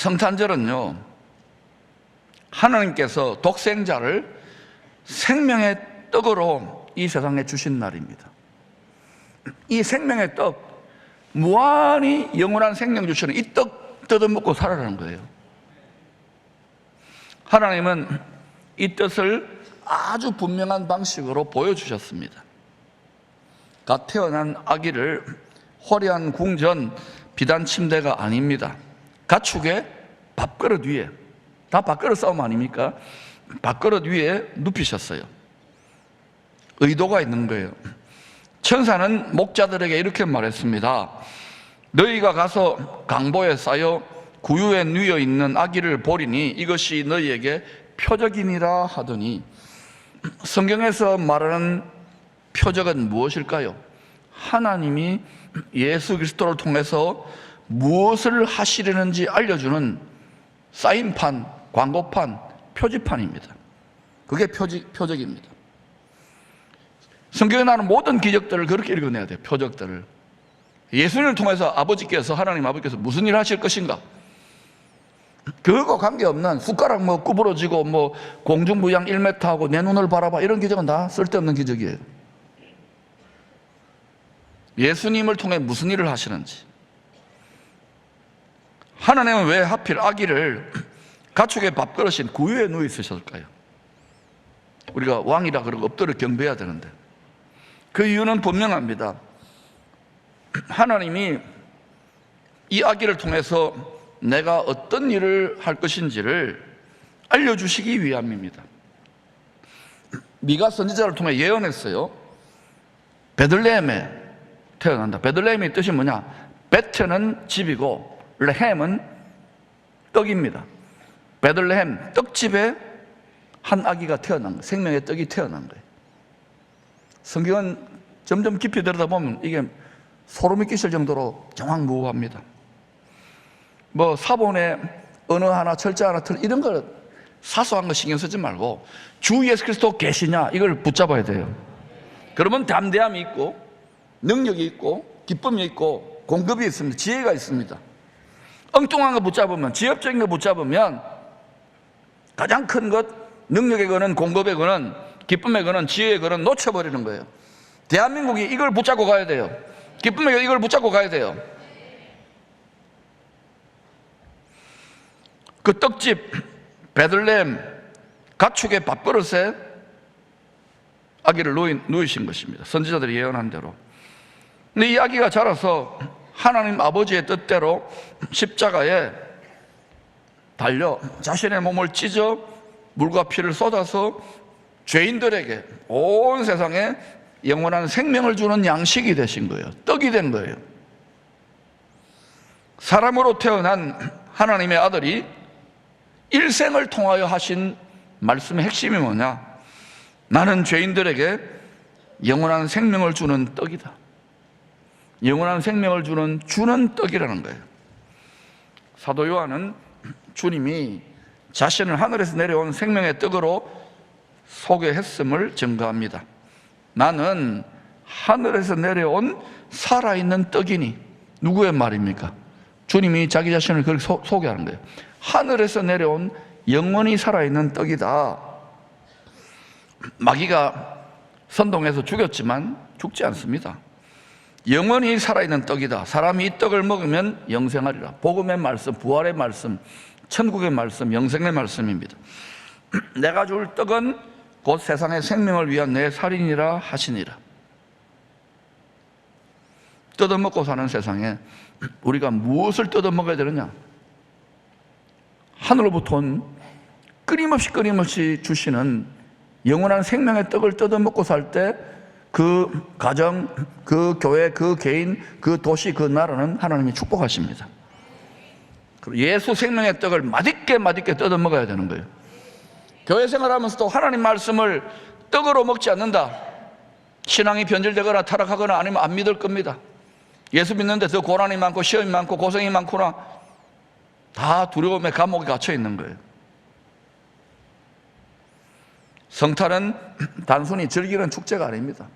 성탄절은요, 하나님께서 독생자를 생명의 떡으로 이 세상에 주신 날입니다. 이 생명의 떡, 무한히 영원한 생명 주시는 이 떡 뜯어먹고 살아라는 거예요. 하나님은 이 뜻을 아주 분명한 방식으로 보여주셨습니다. 갓 태어난 아기를 화려한 궁전, 비단 침대가 아닙니다. 가축의 밥그릇 위에, 다 밥그릇 싸움 아닙니까? 밥그릇 위에 눕히셨어요. 의도가 있는 거예요. 천사는 목자들에게 이렇게 말했습니다. 너희가 가서 강보에 쌓여 구유에 누워 있는 아기를 보리니 이것이 너희에게 표적이니라 하더니, 성경에서 말하는 표적은 무엇일까요? 하나님이 예수 그리스도를 통해서 무엇을 하시려는지 알려주는 사인판, 광고판, 표지판입니다. 그게 표적입니다. 성경에 나오는 모든 기적들을 그렇게 읽어내야 돼요. 표적들을. 예수님을 통해서 아버지께서, 하나님 아버지께서 무슨 일을 하실 것인가, 그거 관계없는 숟가락 구부러지고 공중부양 1m 하고 내 눈을 바라봐, 이런 기적은 다 쓸데없는 기적이에요. 예수님을 통해 무슨 일을 하시는지. 하나님은 왜 하필 아기를 가축의 밥그릇인 구유에 누워 있으셨을까요? 우리가 왕이라 그러고 엎드려 경배해야 되는데, 그 이유는 분명합니다. 하나님이 이 아기를 통해서 내가 어떤 일을 할 것인지를 알려주시기 위함입니다. 미가 선지자를 통해 예언했어요. 베들레헴에 태어난다. 베들레헴의 뜻이 뭐냐? 베트는 집이고 레헴은 떡입니다. 베들레헴, 떡집에 한 아기가 태어난 거예요. 생명의 떡이 태어난 거예요. 성경은 점점 깊이 들여다보면 이게 소름이 끼칠 정도로 정확무후합니다. 사본에 언어 하나, 철자 하나, 이런 거 사소한 거 신경 쓰지 말고 주 예수 그리스도 계시냐, 이걸 붙잡아야 돼요. 그러면 담대함이 있고 능력이 있고 기쁨이 있고 공급이 있습니다. 지혜가 있습니다. 엉뚱한 거 붙잡으면, 지엽적인 거 붙잡으면 가장 큰 것, 능력의 거는, 공급의 거는, 기쁨의 거는, 지혜의 거는 놓쳐버리는 거예요. 대한민국이 이걸 붙잡고 가야 돼요. 기쁨의 거, 이걸 붙잡고 가야 돼요. 그 떡집 베들레헴 가축의 밥그릇에 아기를 누이신 것입니다. 선지자들이 예언한 대로. 근데 이 아기가 자라서 하나님 아버지의 뜻대로 십자가에 달려 자신의 몸을 찢어 물과 피를 쏟아서 죄인들에게, 온 세상에 영원한 생명을 주는 양식이 되신 거예요. 떡이 된 거예요. 사람으로 태어난 하나님의 아들이 일생을 통하여 하신 말씀의 핵심이 뭐냐? 나는 죄인들에게 영원한 생명을 주는 떡이다. 영원한 생명을 주는 떡이라는 거예요. 사도 요한은 주님이 자신을 하늘에서 내려온 생명의 떡으로 소개했음을 증거합니다. 나는 하늘에서 내려온 살아있는 떡이니. 누구의 말입니까? 주님이 자기 자신을 그렇게 소개하는 거예요. 하늘에서 내려온 영원히 살아있는 떡이다. 마귀가 선동해서 죽였지만 죽지 않습니다. 영원히 살아있는 떡이다. 사람이 이 떡을 먹으면 영생하리라. 복음의 말씀, 부활의 말씀, 천국의 말씀, 영생의 말씀입니다. 내가 줄 떡은 곧 세상의 생명을 위한 내 살인이라 하시니라. 뜯어먹고 사는 세상에 우리가 무엇을 뜯어먹어야 되느냐? 하늘로부터 온 끊임없이 주시는 영원한 생명의 떡을 뜯어먹고 살 때 그 가정, 그 교회, 그 개인, 그 도시, 그 나라는 하나님이 축복하십니다. 예수 생명의 떡을 맛있게 뜯어먹어야 되는 거예요. 교회 생활하면서도 하나님 말씀을 떡으로 먹지 않는다, 신앙이 변질되거나 타락하거나 아니면 안 믿을 겁니다. 예수 믿는데 더 고난이 많고 시험이 많고 고생이 많구나, 다 두려움의 감옥에 갇혀 있는 거예요. 성탄은 단순히 즐기는 축제가 아닙니다.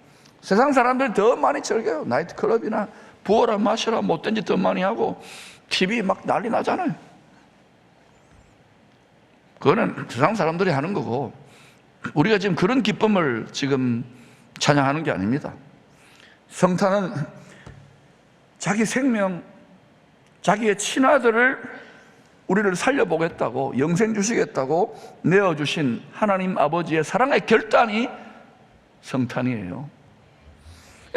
세상 사람들이 더 많이 즐겨요. 나이트클럽이나 부어라 마셔라 못된 짓 더 많이 하고 TV 막 난리 나잖아요. 그거는 세상 사람들이 하는 거고, 우리가 지금 그런 기쁨을 지금 찬양하는 게 아닙니다. 성탄은 자기 생명, 자기의 친아들을 우리를 살려보겠다고, 영생 주시겠다고 내어주신 하나님 아버지의 사랑의 결단이 성탄이에요.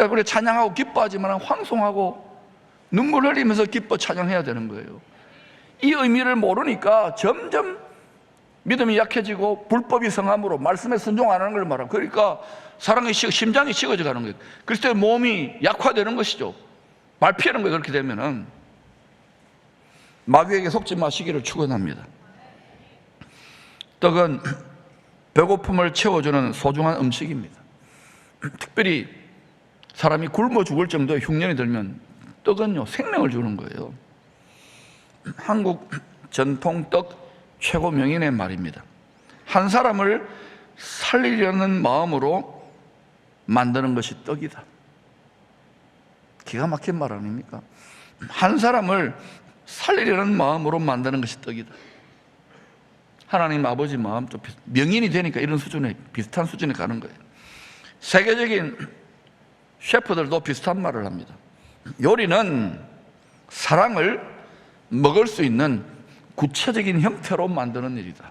우리 찬양하고 기뻐하지만 황송하고 눈물 흘리면서 기뻐 찬양해야 되는 거예요. 이 의미를 모르니까 점점 믿음이 약해지고 불법이 성함으로 말씀에 순종 안 하는 걸 말하고, 그러니까 사랑의 심장이 식어져 가는 거예요. 그래서 몸이 약화되는 것이죠. 말 피하는 거예요. 그렇게 되면은 마귀에게 속지 마시기를 축원합니다. 떡은 배고픔을 채워주는 소중한 음식입니다. 특별히 사람이 굶어 죽을 정도의 흉년이 들면 떡은요, 생명을 주는 거예요. 한국 전통 떡 최고 명인의 말입니다. 한 사람을 살리려는 마음으로 만드는 것이 떡이다. 기가 막힌 말 아닙니까? 한 사람을 살리려는 마음으로 만드는 것이 떡이다. 하나님 아버지 마음, 또 명인이 되니까 이런 수준에, 비슷한 수준에 가는 거예요. 세계적인 셰프들도 비슷한 말을 합니다. 요리는 사랑을 먹을 수 있는 구체적인 형태로 만드는 일이다.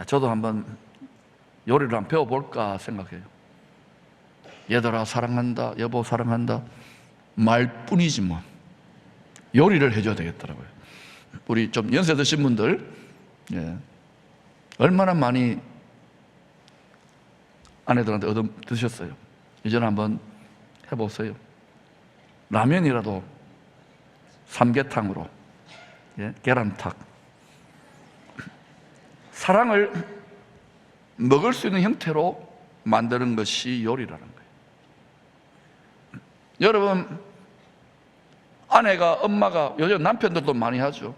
저도 한번 요리를 한번 배워볼까 생각해요. 얘들아 사랑한다, 여보 사랑한다 말뿐이지 뭐 요리를 해줘야 되겠더라고요. 우리 좀 연세 드신 분들, 얼마나 많이 아내들한테 얻어 드셨어요? 이제는 한번 해보세요. 라면이라도 삼계탕으로, 계란탁. 사랑을 먹을 수 있는 형태로 만드는 것이 요리라는 거예요. 여러분, 아내가, 엄마가, 요즘 남편들도 많이 하죠.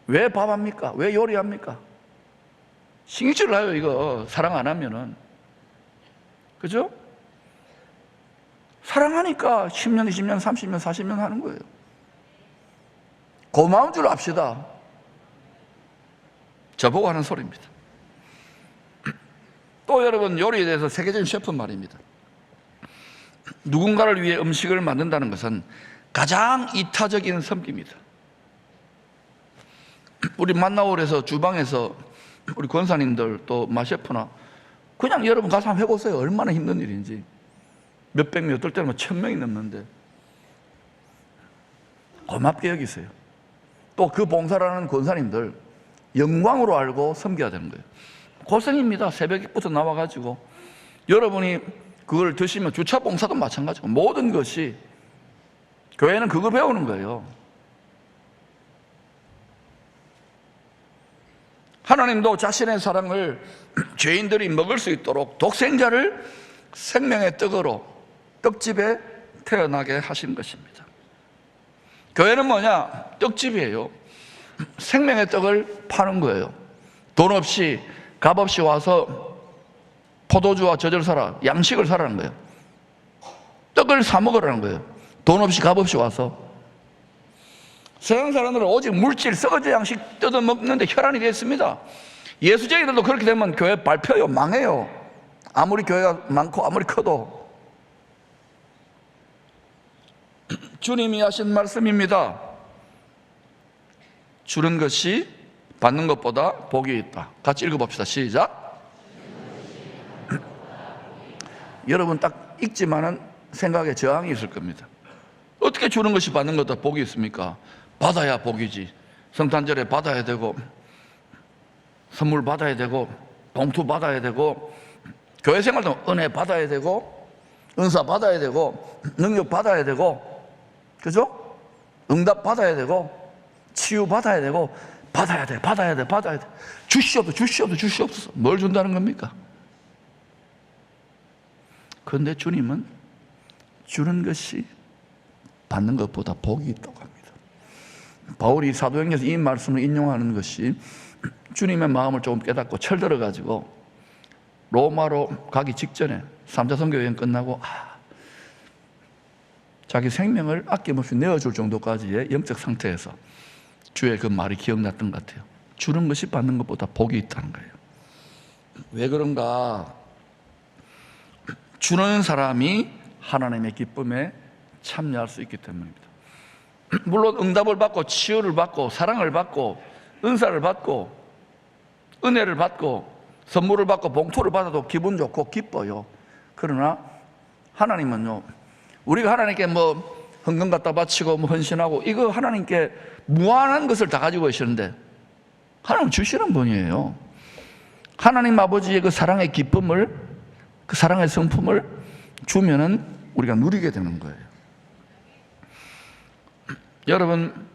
왜 밥합니까? 왜 요리합니까? 신경질을 해요. 이거 사랑 안 하면은. 그죠? 사랑하니까 10년, 20년, 30년, 40년 하는 거예요. 고마운 줄 압시다. 저보고 하는 소리입니다. 또 여러분, 요리에 대해서 세계적인 셰프 말입니다. 누군가를 위해 음식을 만든다는 것은 가장 이타적인 섬기입니다. 우리 만나올에서 주방에서 우리 권사님들 또 마셰프나 그냥 여러분 가서 한번 해보세요. 얼마나 힘든 일인지. 몇백 명, 어떨 때는 1000명이 넘는데 고맙게 여기세요. 또 그 봉사를 하는 권사님들 영광으로 알고 섬겨야 되는 거예요. 고생입니다. 새벽부터 나와가지고 여러분이 그걸 드시면 주차 봉사도 마찬가지고 모든 것이 교회는 그걸 배우는 거예요. 하나님도 자신의 사랑을 죄인들이 먹을 수 있도록 독생자를 생명의 떡으로 떡집에 태어나게 하신 것입니다. 교회는 뭐냐? 떡집이에요. 생명의 떡을 파는 거예요. 돈 없이 값 없이 와서 포도주와 젖을 사라, 양식을 사라는 거예요. 떡을 사 먹으라는 거예요. 돈 없이 값 없이 와서. 세상 사람들은 오직 물질, 썩어진 양식 뜯어먹는데 혈안이 됐습니다. 예수쟁이들도 그렇게 되면 교회 밟혀요. 망해요. 아무리 교회가 많고 아무리 커도. 주님이 하신 말씀입니다. 주는 것이 받는 것보다 복이 있다. 같이 읽어봅시다. 시작. 여러분 딱 읽지만은 생각에 저항이 있을 겁니다. 어떻게 주는 것이 받는 것보다 복이 있습니까? 받아야 복이지. 성탄절에 받아야 되고, 선물 받아야 되고, 봉투 받아야 되고, 교회 생활도 은혜 받아야 되고, 은사 받아야 되고, 능력 받아야 되고, 그죠? 응답 받아야 되고, 치유 받아야 되고, 받아야 돼. 주시옵소서. 뭘 준다는 겁니까? 그런데 주님은 주는 것이 받는 것보다 복이 있다고 합니다. 바울이 사도행전에서 이 말씀을 인용하는 것이 주님의 마음을 조금 깨닫고 철들어가지고 로마로 가기 직전에 3차 선교 여행 끝나고 자기 생명을 아낌없이 내어줄 정도까지의 영적 상태에서 주의 그 말이 기억났던 것 같아요. 주는 것이 받는 것보다 복이 있다는 거예요. 왜 그런가? 주는 사람이 하나님의 기쁨에 참여할 수 있기 때문입니다. 물론 응답을 받고 치유를 받고 사랑을 받고 은사를 받고 은혜를 받고 선물을 받고 봉투를 받아도 기분 좋고 기뻐요. 그러나 하나님은요, 우리가 하나님께 뭐 헌금 갖다 바치고 뭐 헌신하고 이거 하나님께 무한한 것을 다 가지고 계시는데 하나님 주시는 분이에요. 하나님 아버지의 그 사랑의 기쁨을, 그 사랑의 성품을 주면은 우리가 누리게 되는 거예요. 여러분,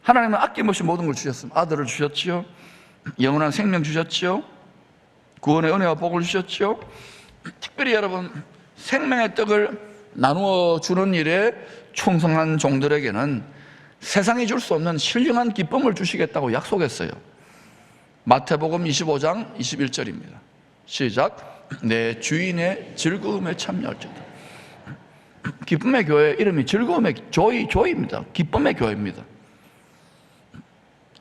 하나님은 아낌없이 모든 걸 주셨습니다. 아들을 주셨지요, 영원한 생명 주셨지요, 구원의 은혜와 복을 주셨지요. 특별히 여러분, 생명의 떡을 나누어 주는 일에 충성한 종들에게는 세상이 줄 수 없는 신령한 기쁨을 주시겠다고 약속했어요. 마태복음 25장 21절입니다. 시작. 내 주인의 즐거움에 참여할지어다. 기쁨의 교회 이름이 즐거움의 조이입니다. 기쁨의 교회입니다.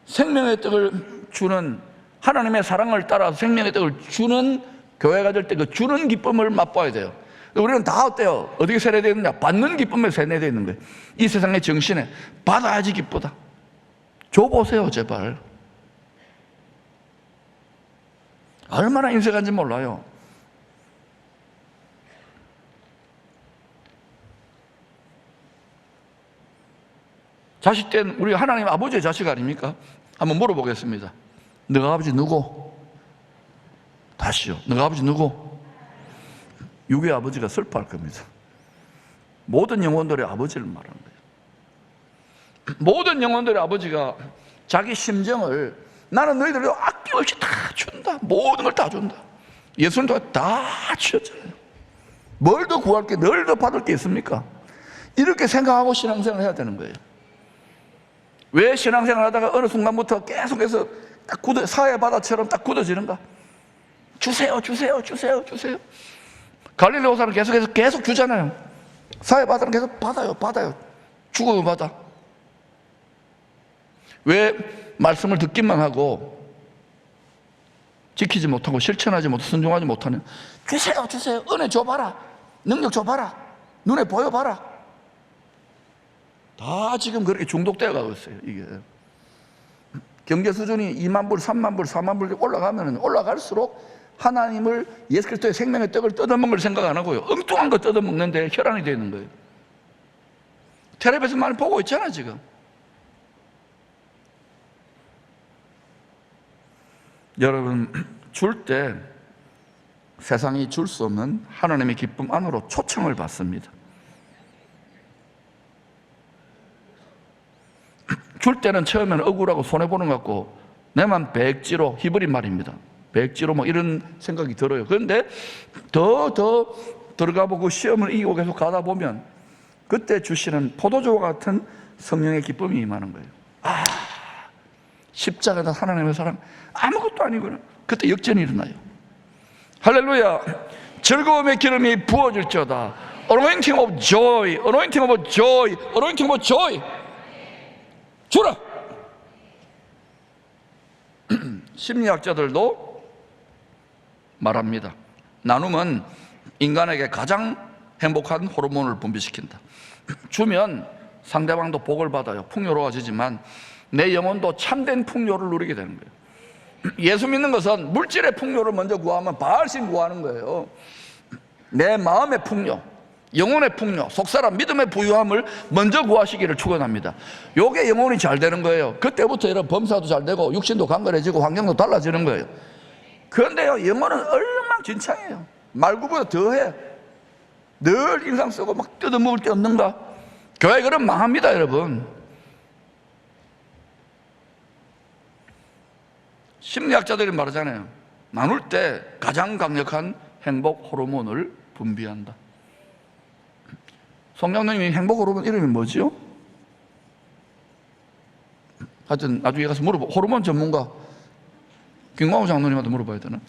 생명의 떡을 주는, 하나님의 사랑을 따라서 생명의 떡을 주는 교회가 될 때 그 주는 기쁨을 맛봐야 돼요. 우리는 다 어때요? 어떻게 세뇌되어 있느냐? 받는 기쁨에 세뇌되어 있는 거예요. 이 세상의 정신에 받아야지 기쁘다. 줘보세요 제발. 얼마나 인색한지 몰라요. 자식 땐 우리 하나님 아버지의 자식 아닙니까? 한번 물어보겠습니다. 너가 아버지 누구? 다시요. 너가 아버지 누구? 육의 아버지가 슬퍼할 겁니다. 모든 영혼들의 아버지를 말하는 거예요. 모든 영혼들의 아버지가 자기 심정을 나는 너희들을 아낌없이 다 준다. 모든 걸 다 준다. 예수님도 다 주셨잖아요. 뭘 더 구할 게, 널 더 받을 게 있습니까? 이렇게 생각하고 신앙생활을 해야 되는 거예요. 왜 신앙생활 하다가 어느 순간부터 계속해서 딱 사회 바다처럼 딱 굳어지는가? 주세요, 주세요, 주세요, 주세요. 갈릴리 호사는 계속 주잖아요. 사회 바다는 계속 받아요. 죽어요, 받아. 왜 말씀을 듣기만 하고 지키지 못하고 실천하지 못하고 순종하지 못하는? 주세요, 주세요. 은혜 줘봐라. 능력 줘봐라. 눈에 보여봐라. 다 지금 그렇게 중독되어 가고 있어요. 이게 경제 수준이 2만 불, 3만 불, 4만 불 올라가면 올라갈수록 하나님을, 예수 그리스도의 생명의 떡을 뜯어먹는 걸 생각 안 하고요, 엉뚱한 거 뜯어먹는데 혈안이 되어 있는 거예요. 텔레비에서 많이 보고 있잖아 지금. 여러분, 줄 때 세상이 줄 수 없는 하나님의 기쁨 안으로 초청을 받습니다. 줄 때는 처음에는 억울하고 손해보는 것 같고 내만 백지로, 히브리 말입니다. 백지로 뭐 이런 생각이 들어요. 그런데 더 들어가 보고 시험을 이기고 계속 가다 보면 그때 주시는 포도주와 같은 성령의 기쁨이 임하는 거예요. 아, 십자가다 하나님의 사랑 아무것도 아니구나. 그때 역전이 일어나요. 할렐루야. 즐거움의 기름이 부어질지어다. Anointing of joy, anointing of joy, anointing of joy. 주라. 심리학자들도 말합니다. 나눔은 인간에게 가장 행복한 호르몬을 분비시킨다. 주면 상대방도 복을 받아요. 풍요로워지지만 내 영혼도 참된 풍요를 누리게 되는 거예요. 예수 믿는 것은 물질의 풍요를 먼저 구하면 바알신 구하는 거예요. 내 마음의 풍요, 영혼의 풍요, 속사람 믿음의 부유함을 먼저 구하시기를 축원합니다. 요게 영혼이 잘 되는 거예요. 그때부터 이런 범사도 잘 되고 육신도 강건해지고 환경도 달라지는 거예요. 그런데요, 영혼은 엉망진창이에요. 말구보다 더해. 늘 인상 쓰고 막 뜯어먹을 게 없는가? 교회 그럼 망합니다, 여러분. 심리학자들이 말하잖아요. 나눌 때 가장 강력한 행복 호르몬을 분비한다. 송장로님이 행복 호르몬 이름이 뭐지요? 하여튼 나중에 가서 호르몬 전문가 김광호 장로님한테 물어봐야 되나?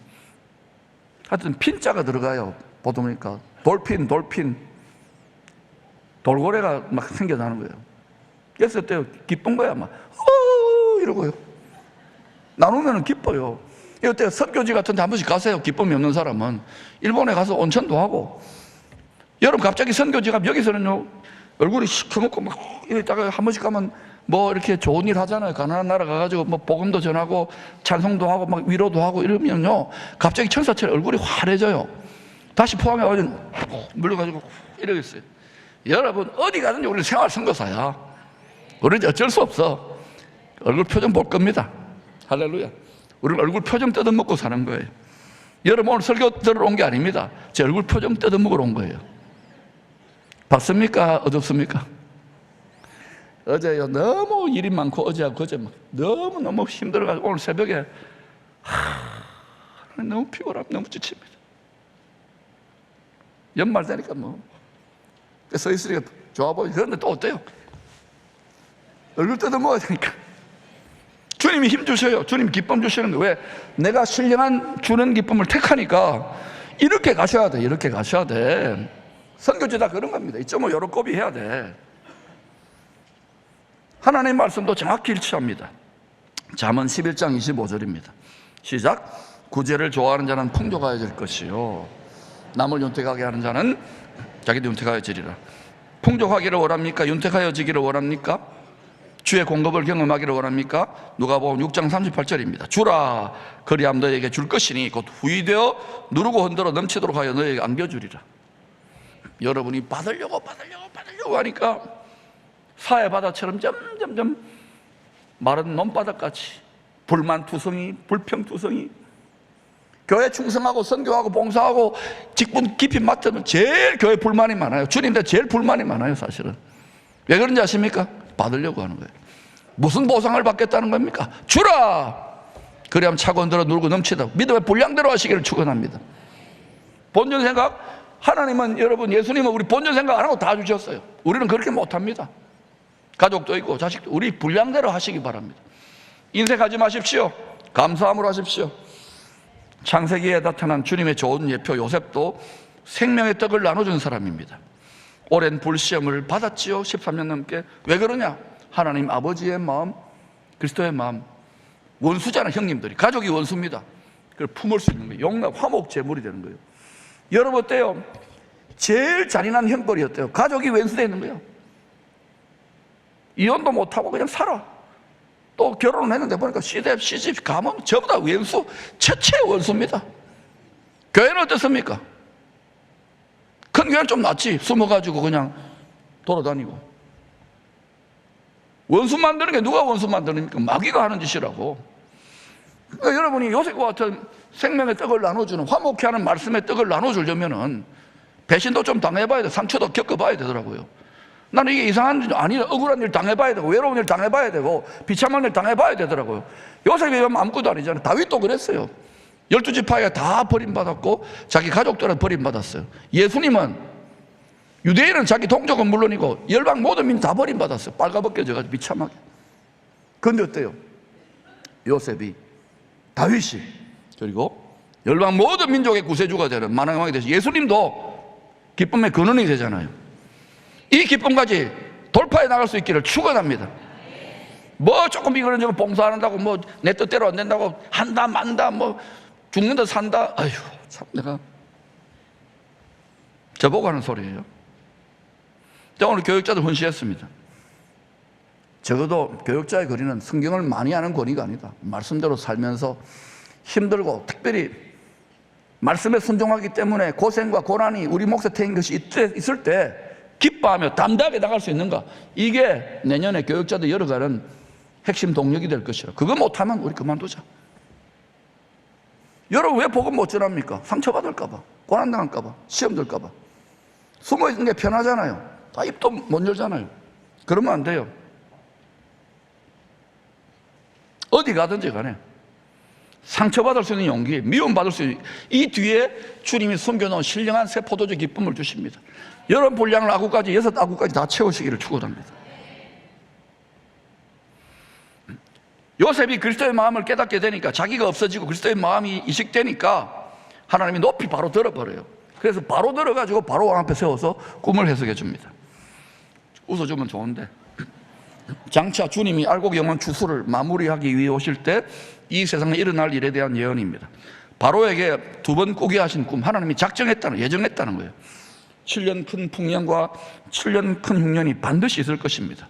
하여튼 핀자가 들어가요. 보다 보니까 돌핀 돌고래가 막 생겨나는 거예요. 그래서 그때 기쁜 거야. 막 이러고요. 나누면 기뻐요. 이때 선교지 같은 데 한 번씩 가세요. 기쁨이 없는 사람은. 일본에 가서 온천도 하고. 여러분 갑자기 선교지가 여기서는요 얼굴이 시커멓고 막 이러다가 한 번씩 가면 뭐 이렇게 좋은 일 하잖아요. 가난한 나라 가가지고 뭐 복음도 전하고 찬송도 하고 막 위로도 하고 이러면요 갑자기 천사처럼 얼굴이 환해져요. 다시 포항에 와서 물려가지고 이러겠어요. 여러분 어디 가든지 우리는 생활 선교사야. 우리는 어쩔 수 없어. 얼굴 표정 볼 겁니다. 할렐루야. 우리는 얼굴 표정 뜯어먹고 사는 거예요. 여러분 오늘 설교 들으러 온 게 아닙니다. 제 얼굴 표정 뜯어먹으러 온 거예요. 봤습니까? 어둡습니까? 어제요 너무 일이 많고 어제하고 그제 막 너무 힘들어가지고 오늘 새벽에 너무 피곤하고 너무 지칩니다. 연말 되니까 뭐 서 있으니까 좋아 보이지. 그런데 또 어때요? 얼굴 뜯어먹어야 되니까. 주님이 힘 주셔요. 주님 기쁨 주시는데 왜? 내가 신령한 주는 기쁨을 택하니까 이렇게 가셔야 돼. 이렇게 가셔야 돼. 선교지 다 그런 겁니다. 2.5 요렇게 해야 돼. 하나님의 말씀도 정확히 일치합니다. 잠언 11장 25절입니다. 시작. 구제를 좋아하는 자는 풍족하여 질 것이요 남을 윤택하게 하는 자는 자기도 윤택하여 지리라. 풍족하기를 원합니까? 윤택하여 지기를 원합니까? 주의 공급을 경험하기를 원합니까? 누가복음 6장 38절입니다. 주라 그리하면 너에게 줄 것이니 곧 후이되어 누르고 흔들어 넘치도록 하여 너에게 안겨주리라. 여러분이 받으려고 하니까 사해바다처럼 점점점 마른 논바닥같이 불만투성이 불평투성이. 교회 충성하고 선교하고 봉사하고 직분 깊이 맡으면 제일 교회 불만이 많아요. 주님한테 제일 불만이 많아요. 사실은 왜 그런지 아십니까? 받으려고 하는 거예요. 무슨 보상을 받겠다는 겁니까? 주라 그리하면 차고 흔들어 누르고 넘치다. 믿음의 분량대로 하시기를 축원합니다. 본전 생각 하나님은 여러분 예수님은 우리 본전 생각 안 하고 다 주셨어요. 우리는 그렇게 못합니다. 가족도 있고 자식도 우리 분량대로 하시기 바랍니다. 인색하지 마십시오. 감사함으로 하십시오. 창세기에 나타난 주님의 좋은 예표 요셉도 생명의 떡을 나눠준 사람입니다. 오랜 불시험을 받았지요. 13년 넘게. 왜 그러냐? 하나님 아버지의 마음, 그리스도의 마음. 원수잖아. 형님들이 가족이 원수입니다. 그걸 품을 수 있는 거예요. 용납, 화목, 제물이 되는 거예요. 여러분 어때요? 제일 잔인한 형벌이 어때요? 가족이 원수되어 있는 거예요. 이혼도 못하고 그냥 살아. 또 결혼을 했는데 보니까 시집 가면 저보다 원수, 최초의 원수입니다. 교회는 어떻습니까? 큰 교회는 좀 낫지. 숨어가지고 그냥 돌아다니고. 원수 만드는 게 누가 원수 만드니까 마귀가 하는 짓이라고. 그러니까 여러분이 요셉과 같은 생명의 떡을 나눠주는 화목케 하는 말씀의 떡을 나눠주려면은 배신도 좀 당해봐야 돼. 상처도 겪어봐야 되더라고요. 나는 이게 이상한 일 아니라 억울한 일 당해봐야 되고 외로운 일 당해봐야 되고 비참한 일 당해봐야 되더라고요. 요셉이 아무것도 아니잖아요. 다윗도 그랬어요. 12지파가 다 버림받았고 자기 가족들은 버림받았어요. 예수님은 유대인은 자기 동족은 물론이고 열방 모든 민족 다 버림받았어요. 빨가벗겨져가지고 비참하게. 그런데 어때요? 요셉이 다윗이 그리고 열방 모든 민족의 구세주가 되는 만왕의 왕이 되시. 예수님도 기쁨의 근원이 되잖아요. 이 기쁨까지 돌파해 나갈 수 있기를 축원합니다. 뭐 조금 이거는 봉사한다고 뭐 내 뜻대로 안 된다고 한다 만다 뭐 죽는다 산다. 아휴 참 내가 저보고 하는 소리예요. 제가 오늘 교육자들 훈시했습니다. 적어도 교육자의 거리는 성경을 많이 하는 권위가 아니다. 말씀대로 살면서 힘들고 특별히 말씀에 순종하기 때문에 고생과 고난이 우리 몫에 태인 것이 있을 때 기뻐하며 담대하게 나갈 수 있는가? 이게 내년에 교육자들 열어가는 핵심 동력이 될 것이라. 그거 못하면 우리 그만두자. 여러분 왜 복음 못 전합니까? 상처받을까 봐, 고난당할까 봐, 시험 들까 봐. 숨어 있는 게 편하잖아요. 다 입도 못 열잖아요. 그러면 안 돼요. 어디 가든지 간에 상처받을 수 있는 용기, 미움받을 수 있는 이 뒤에 주님이 숨겨놓은 신령한 새 포도주 기쁨을 주십니다. 여러분 분량을 아구까지 6아구까지 다 채우시기를 축원합니다. 요셉이 그리스도의 마음을 깨닫게 되니까 자기가 없어지고 그리스도의 마음이 이식되니까 하나님이 높이 바로 들어버려요. 그래서 바로 들어가지고 바로 왕 앞에 세워서 꿈을 해석해 줍니다. 웃어주면 좋은데 장차 주님이 알곡 영원 추수를 마무리하기 위해 오실 때 이 세상에 일어날 일에 대한 예언입니다. 바로에게 2번 꾸게 하신 꿈, 하나님이 예정했다는 거예요. 7년 큰 풍년과 7년 큰 흉년이 반드시 있을 것입니다.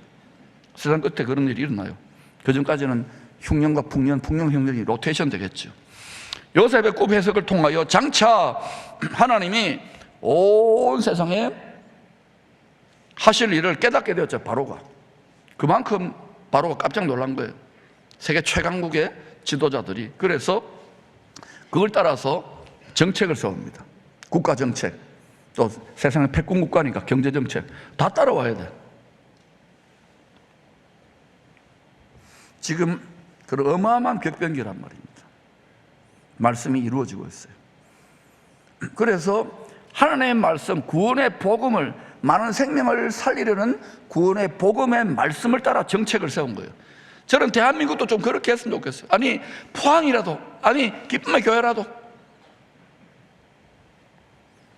세상 끝에 그런 일이 일어나요. 그 전까지는 흉년과 풍년, 흉년이 로테이션 되겠죠. 요셉의 꿈 해석을 통하여 장차 하나님이 온 세상에 하실 일을 깨닫게 되었죠. 바로가. 그만큼 바로가 깜짝 놀란 거예요. 세계 최강국의 지도자들이. 그래서 그걸 따라서 정책을 세웁니다. 국가정책, 또 세상의 패권국가니까 경제정책 다 따라와야 돼. 지금 그런 어마어마한 격변기란 말입니다. 말씀이 이루어지고 있어요. 그래서 하나님의 말씀, 구원의 복음을, 많은 생명을 살리려는 구원의 복음의 말씀을 따라 정책을 세운 거예요. 저는 대한민국도 좀 그렇게 했으면 좋겠어요. 아니 포항이라도, 아니 기쁨의 교회라도.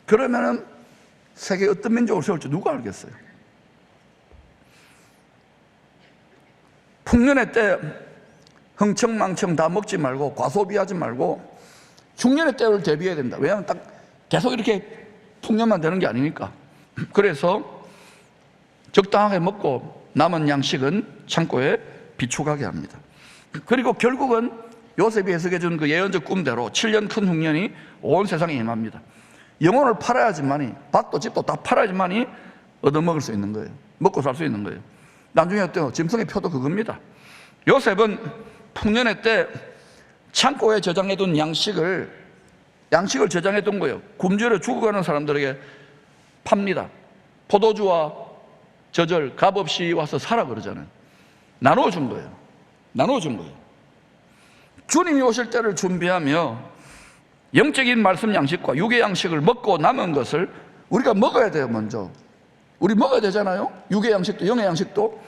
그러면은 세계에 어떤 민족을 세울지 누가 알겠어요? 풍년의 때 흥청망청 다 먹지 말고 과소비하지 말고 흉년의 때를 대비해야 된다. 왜냐하면 딱 계속 이렇게 풍년만 되는 게 아니니까. 그래서 적당하게 먹고 남은 양식은 창고에 비축하게 합니다. 그리고 결국은 요셉이 해석해 준 그 예언적 꿈대로 7년 큰 흉년이 온 세상에 임합니다. 영혼을 팔아야지만이, 밭도 집도 다 팔아야지만이 얻어먹을 수 있는 거예요. 먹고 살 수 있는 거예요. 나중에 어때요? 짐승의 표도 그겁니다. 요셉은 풍년의 때 창고에 저장해둔 양식을 저장해둔 거예요. 굶주려 죽어가는 사람들에게 팝니다. 포도주와 저절 값없이 와서 사라 그러잖아요. 나눠준 거예요. 주님이 오실 때를 준비하며 영적인 말씀 양식과 육의 양식을 먹고 남은 것을 우리가 먹어야 돼요. 먼저 우리 먹어야 되잖아요. 육의 양식도 영의 양식도.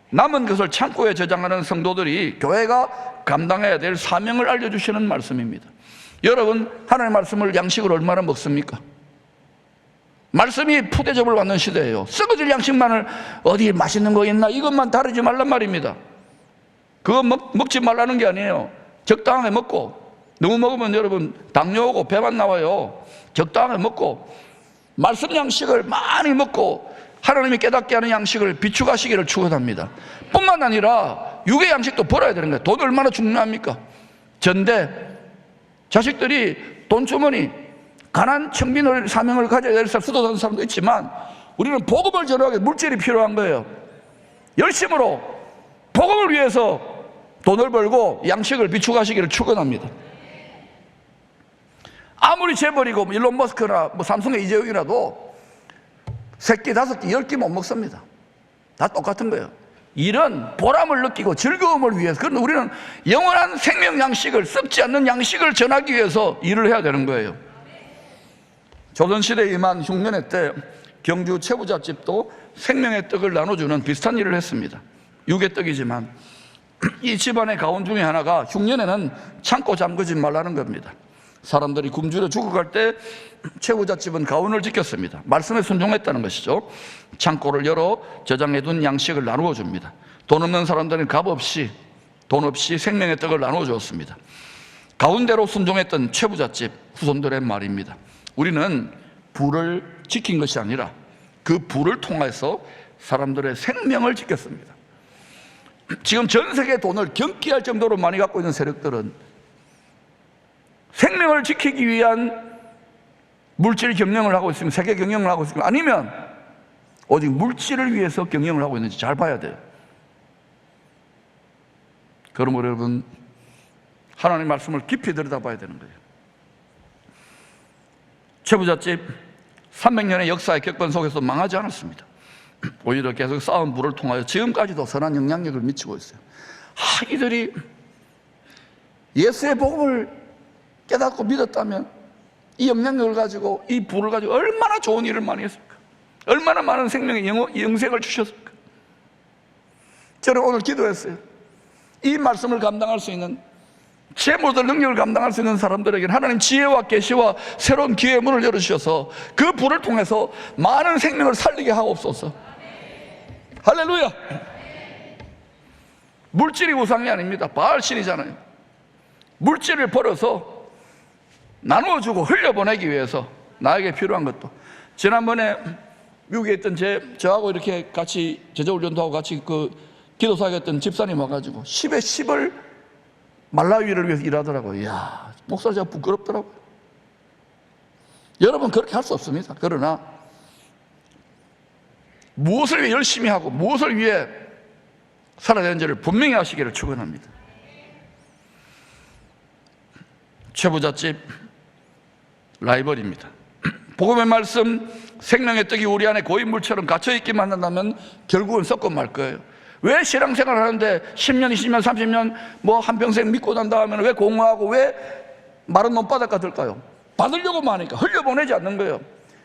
남은 것을 창고에 저장하는 성도들이 교회가 감당해야 될 사명을 알려주시는 말씀입니다. 여러분, 하나님의 말씀을 양식을 얼마나 먹습니까? 말씀이 푸대접을 받는 시대예요. 썩어질 양식만을 어디 맛있는 거 있나 이것만 다루지 말란 말입니다. 그거 먹지 말라는 게 아니에요. 적당하게 먹고, 너무 먹으면 여러분 당뇨 오고 배만 나와요. 적당하게 먹고 말씀 양식을 많이 먹고 하나님이 깨닫게 하는 양식을 비축하시기를 축원합니다. 뿐만 아니라 육의 양식도 벌어야 되는 거예요. 돈 얼마나 중요합니까? 전대 자식들이 돈 주머니 가난 청빈을 사명을 가져야 될 수도사는 사람도 있지만 우리는 복음을 전하기 물질이 필요한 거예요. 열심으로 복음을 위해서 돈을 벌고 양식을 비축하시기를 축원합니다. 아무리 재벌이고 일론 머스크나 삼성의 이재용이라도 새끼 5끼 10끼 못 먹습니다. 다 똑같은 거예요. 일은 보람을 느끼고 즐거움을 위해서. 그런데 우리는 영원한 생명 양식을, 썩지 않는 양식을 전하기 위해서 일을 해야 되는 거예요. 조선시대에 임한 흉년의 때 경주 최부잣집도 생명의 떡을 나눠주는 비슷한 일을 했습니다. 육의 떡이지만 이 집안의 가훈 중에 하나가 흉년에는 창고 잠그지 말라는 겁니다. 사람들이 굶주려 죽어갈 때 최부잣집은 가훈을 지켰습니다. 말씀에 순종했다는 것이죠. 창고를 열어 저장해둔 양식을 나누어 줍니다. 돈 없는 사람들은 돈 없이 생명의 떡을 나누어 주었습니다. 가훈대로 순종했던 최부잣집 후손들의 말입니다. 우리는 부를 지킨 것이 아니라 그 부를 통해서 사람들의 생명을 지켰습니다. 지금 전 세계 돈을 경기할 정도로 많이 갖고 있는 세력들은 생명을 지키기 위한 물질 경영을 하고 있으면, 세계 경영을 하고 있으면, 아니면 오직 물질을 위해서 경영을 하고 있는지 잘 봐야 돼요. 그러므로 여러분, 하나님의 말씀을 깊이 들여다봐야 되는 거예요. 최부잣집 300년의 역사의 격변 속에서 망하지 않았습니다. 오히려 계속 쌓은 부를 통하여 지금까지도 선한 영향력을 미치고 있어요. 이들이 예수의 복음을 깨닫고 믿었다면 이 영향력을 가지고, 이 부를 가지고 얼마나 좋은 일을 많이 했을까? 얼마나 많은 생명의 영생을 주셨을까? 저는 오늘 기도했어요. 이 말씀을 감당할 수 있는, 제 모든 능력을 감당할 수 있는 사람들에게는 하나님 지혜와 계시와 새로운 기회의 문을 열어주셔서 그 부를 통해서 많은 생명을 살리게 하옵소서. 할렐루야. 물질이 우상이 아닙니다. 바알신이잖아요. 물질을 벌어서 나누어주고 흘려보내기 위해서 나에게 필요한 것도. 지난번에 미국에 있던 저하고 이렇게 같이 제자훈련도 하고 같이 그 기도사역했던 집사님 와가지고 10에 10을 말라위를 위해서 일하더라고요. 이야, 목사 제가 부끄럽더라고요. 여러분 그렇게 할 수 없습니다. 그러나 무엇을 위해 열심히 하고 무엇을 위해 살아야 되는지를 분명히 하시기를 축원합니다. 최부잣집 라이벌입니다. 복음의 말씀, 생명의 떡이 우리 안에 고인물처럼 갇혀있기만 한다면 결국은 썩고 말 거예요. 왜 신앙생활을 하는데 10년, 20년, 30년 뭐 한평생 믿고 난 다음에 왜 공허하고 왜 마른 논바닥 같을까요? 받으려고만 하니까 흘려보내지 않는 거예요.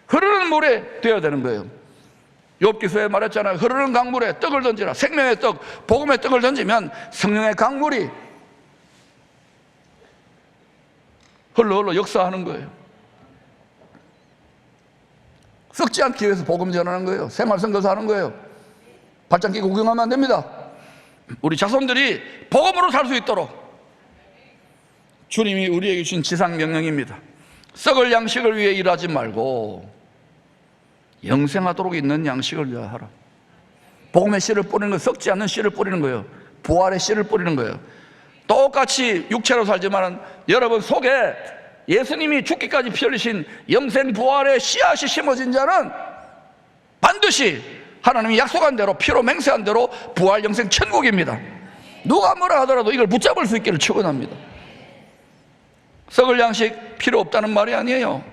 흐르는 물에 되어야 되는 거예요. 욥기서에 말했잖아요. 흐르는 강물에 떡을 던지라. 생명의 떡, 복음의 떡을 던지면 성령의 강물이 흘러 역사하는 거예요. 썩지 않기 위해서 복음 전하는 거예요. 생활선교사 하는 거예요. 발장 끼고 구경하면 안 됩니다. 우리 자손들이 복음으로 살 수 있도록 주님이 우리에게 주신 지상 명령입니다. 썩을 양식을 위해 일하지 말고 영생하도록 있는 양식을 위하여 하라. 복음의 씨를 뿌리는 거, 썩지 않는 씨를 뿌리는 거예요. 부활의 씨를 뿌리는 거예요. 똑같이 육체로 살지만 여러분 속에 예수님이 죽기까지 피 흘리신 영생 부활의 씨앗이 심어진 자는 반드시 하나님이 약속한 대로 피로 맹세한 대로 부활 영생 천국입니다. 누가 뭐라 하더라도 이걸 붙잡을 수 있기를 축원합니다. 썩을 양식 필요 없다는 말이 아니에요.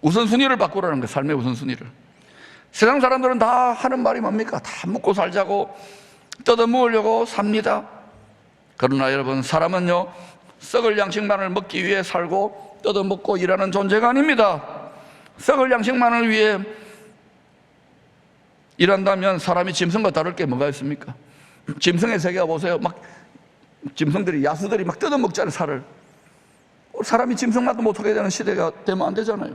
우선순위를 바꾸라는 거예요. 삶의 우선순위를. 세상 사람들은 다 하는 말이 뭡니까? 다 먹고 살자고 뜯어먹으려고 삽니다. 그러나 여러분, 사람은요 썩을 양식만을 먹기 위해 살고 뜯어먹고 일하는 존재가 아닙니다. 썩을 양식만을 위해 일한다면 사람이 짐승과 다를 게 뭐가 있습니까? 짐승의 세계가 보세요. 막 짐승들이, 야수들이 막 뜯어먹잖아요, 살을. 사람이 짐승만도 못하게 되는 시대가 되면 안 되잖아요.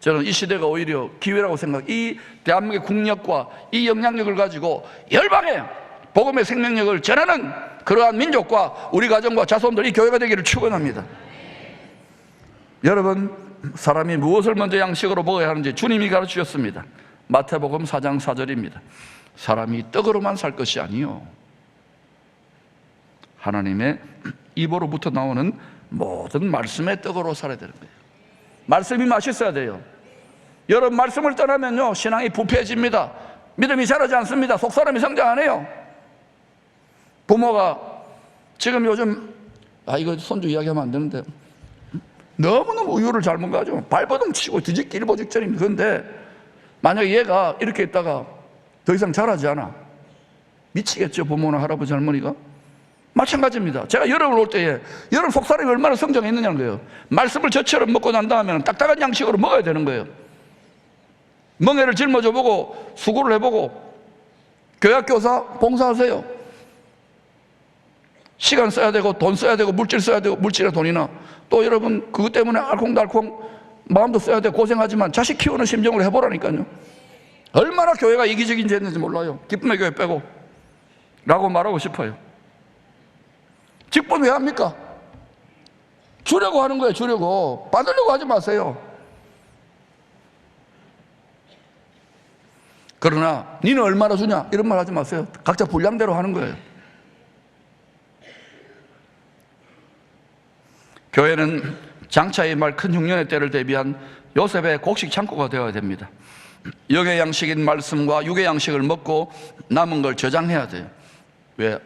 저는 이 시대가 오히려 기회라고 생각해요. 이 대한민국의 국력과 이 영향력을 가지고 열방에 복음의 생명력을 전하는 그러한 민족과 우리 가정과 자손들이 교회가 되기를 축원합니다. 여러분, 사람이 무엇을 먼저 양식으로 먹어야 하는지 주님이 가르치셨습니다. 마태복음 4장 4절입니다. 사람이 떡으로만 살 것이 아니요 하나님의 입으로부터 나오는 모든 말씀의 떡으로 살아야 되는 거예요. 말씀이 맛있어야 돼요. 여러분, 말씀을 떠나면요 신앙이 부패해집니다. 믿음이 자라지 않습니다. 속사람이 성장 안 해요. 부모가 지금 요즘 이거 손주 이야기하면 안 되는데 너무너무 우유를 잘못 가지고 발버둥 치고 뒤집기 일보 직전입니다. 그런데 만약에 얘가 이렇게 있다가 더 이상 자라지 않아, 미치겠죠. 부모나 할아버지 할머니가. 마찬가지입니다. 제가 여름을 올 때에 여름 속사람이 얼마나 성장했느냐는 거예요. 말씀을 저처럼 먹고 난 다음에는 딱딱한 양식으로 먹어야 되는 거예요. 멍에를 짊어져 보고 수고를 해보고 교학교사 봉사하세요. 시간 써야 되고 돈 써야 되고 물질 써야 되고, 물질의 돈이나 또 여러분 그것 때문에 알콩달콩 마음도 써야 되고 고생하지만 자식 키우는 심정으로 해보라니까요. 얼마나 교회가 이기적인지 했는지 몰라요. 기쁨의 교회 빼고 라고 말하고 싶어요. 직분 왜 합니까? 주려고 하는 거예요. 주려고. 받으려고 하지 마세요. 그러나 니는 얼마나 주냐 이런 말 하지 마세요. 각자 분량대로 하는 거예요. 교회는 장차의 말 큰 흉년의 때를 대비한 요셉의 곡식 창고가 되어야 됩니다. 영의 양식인 말씀과 육의 양식을 먹고 남은 걸 저장해야 돼요. 왜?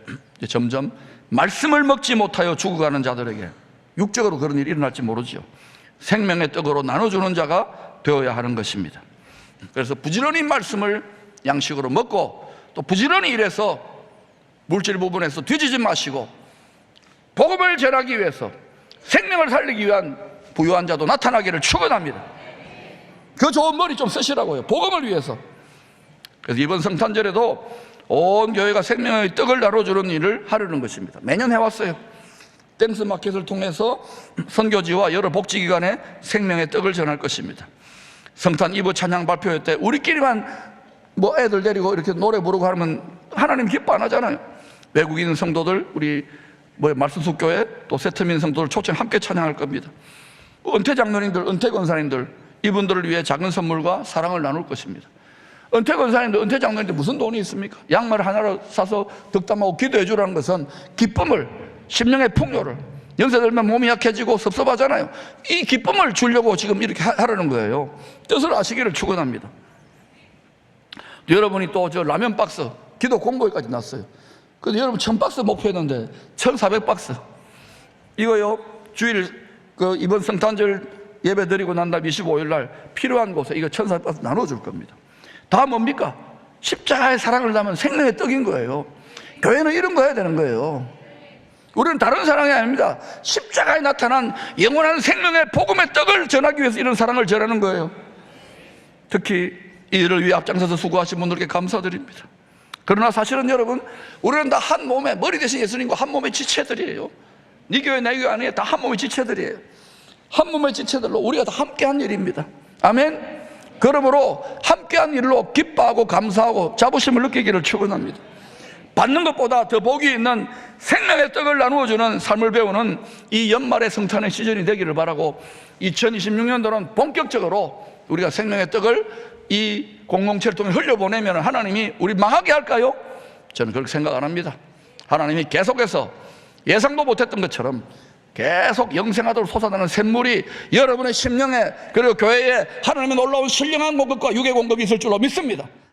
점점 말씀을 먹지 못하여 죽어가는 자들에게 육적으로 그런 일이 일어날지 모르죠. 생명의 떡으로 나눠주는 자가 되어야 하는 것입니다. 그래서 부지런히 말씀을 양식으로 먹고 또 부지런히 일해서 물질 부분에서 뒤지지 마시고 복음을 전하기 위해서 생명을 살리기 위한 부유한 자도 나타나기를 축원합니다. 그 좋은 머리 좀 쓰시라고요. 복음을 위해서. 그래서 이번 성탄절에도 온 교회가 생명의 떡을 나눠주는 일을 하려는 것입니다. 매년 해왔어요. 댄스 마켓을 통해서 선교지와 여러 복지기관에 생명의 떡을 전할 것입니다. 성탄 이브 찬양 발표회 때 우리끼리만 뭐 애들 데리고 이렇게 노래 부르고 하면 하나님 기뻐 안 하잖아요. 외국인 성도들, 우리 말씀숙교회 또 세트민 성도들 초청 함께 찬양할 겁니다. 은퇴 장로님들, 은퇴 권사님들, 이분들을 위해 작은 선물과 사랑을 나눌 것입니다. 은퇴 권사님들, 은퇴 장로님들 무슨 돈이 있습니까? 양말 하나를 사서 덕담하고 기도해 주라는 것은 기쁨을, 심령의 풍요를, 연세 들면 몸이 약해지고 섭섭하잖아요. 이 기쁨을 주려고 지금 이렇게 하라는 거예요. 뜻을 아시기를 축원합니다. 여러분이 또 저 라면 박스 기도 공고회까지 났어요. 근데 여러분 1000박스 목표했는데 1400박스. 이거요, 주일 이번 성탄절 예배 드리고 난 다음 25일 날 필요한 곳에 이거 1400박스 나눠줄 겁니다. 다 뭡니까? 십자가의 사랑을 담은 생명의 떡인 거예요. 교회는 이런 거 해야 되는 거예요. 우리는 다른 사랑이 아닙니다. 십자가에 나타난 영원한 생명의 복음의 떡을 전하기 위해서 이런 사랑을 전하는 거예요. 특히 이 일을 위해 앞장서서 수고하신 분들께 감사드립니다. 그러나 사실은 여러분, 우리는 다 한 몸에, 머리 대신 예수님과 한 몸의 지체들이에요. 네 교회 내 교회 아니에요. 다 한 몸의 지체들이에요. 한 몸의 지체들로 우리가 다 함께한 일입니다. 아멘. 그러므로 함께한 일로 기뻐하고 감사하고 자부심을 느끼기를 축원합니다. 받는 것보다 더 복이 있는 생명의 떡을 나누어주는 삶을 배우는 이 연말의 성탄의 시즌이 되기를 바라고, 2026년도는 본격적으로 우리가 생명의 떡을 이 공동체를 통해 흘려보내면 하나님이 우리 망하게 할까요? 저는 그렇게 생각 안 합니다. 하나님이 계속해서 예상도 못했던 것처럼 계속 영생하도록 솟아나는 샘물이 여러분의 심령에, 그리고 교회에 하나님의 놀라운 신령한 공급과 유괴 공급이 있을 줄로 믿습니다.